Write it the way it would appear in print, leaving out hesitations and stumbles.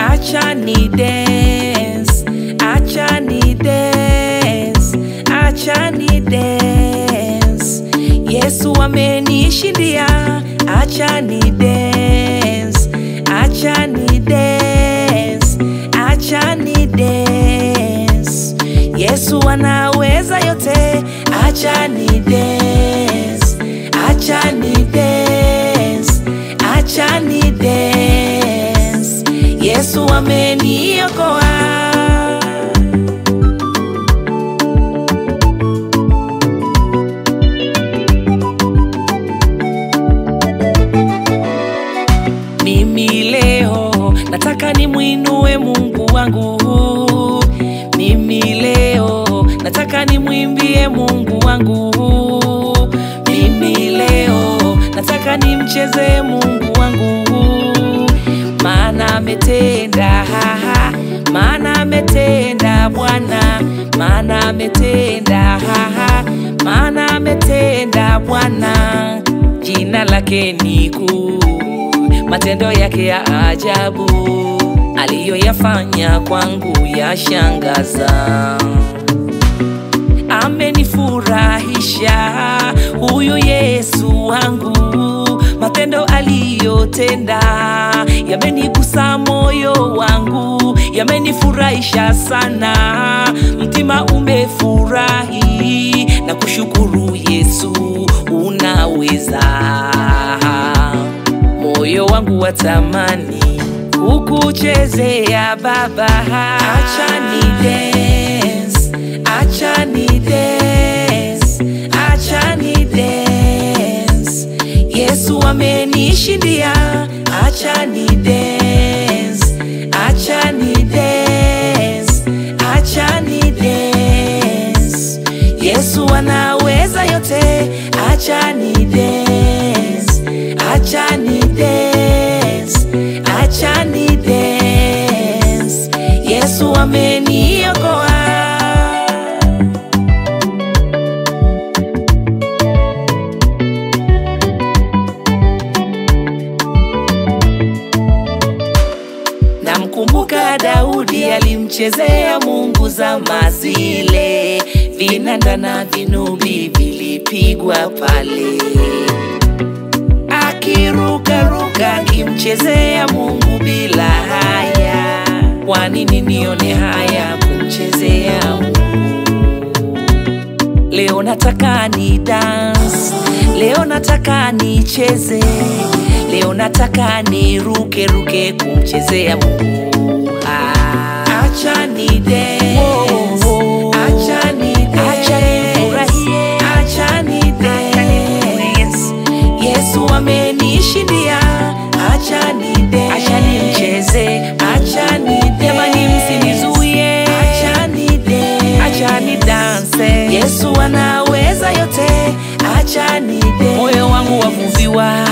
Acha ni dance, acha ni dance, acha ni dance. Yesu amenishindia, acha ni dance, acha ni dance, acha ni dance. Yesu anaweza yote, acha ni dance, acha ni dance, acha ni dance. Yesu ameniokoa. Mimi leo nataka nimuinue Mungu wangu. Mimi leo nataka nimwimbie Mungu wangu. Mimi leo nataka nimcheze Mungu wangu. Maana ametenda, maana ametenda Bwana, maana ametenda, maana ametenda Bwana. Jina lake ni kuu, matendo yake ya ajabu, aliyoyafanya kwangu yashangaza. Amenifurahisha huyu Yesu wangu, matendo aliyotenda yamenigusa moyo wangu, yamenifurahisha sana. Mtima umefurahi na kushukuru Yesu, unaweza. Moyo wangu watamani kukuchezea Baba. Acha ni dance, acha ni dance, acha ni dance. Yesu amenishindia, acha ni dance, acha ni dance, acha ni dance. Yesu anaweza yote, acha ni dance, acha ni dance, acha ni dance. Yesu ameniokoa. Namkumbuka Daudi alimchezea Mungu zama zile, vinanda na vinubi vilipigwa pale, akirukaruka akimchezea Mungu bila haya. Kwa nini nione haya kumchezea Mungu? Leo nataka ni dance, leo nataka nicheze, leo nataka ni ruke ruke kumchezea Mungu. Acha ni dance, acha ni dance, acha ni dance. Yesu amenishindia, acha ni dance, acha nimcheze, acha ni dance. Jamani msinizuie, acha ni dance, acha ni dance. Yesu anaweza yote, acha ni dance. Moyo wangu wavuviwa,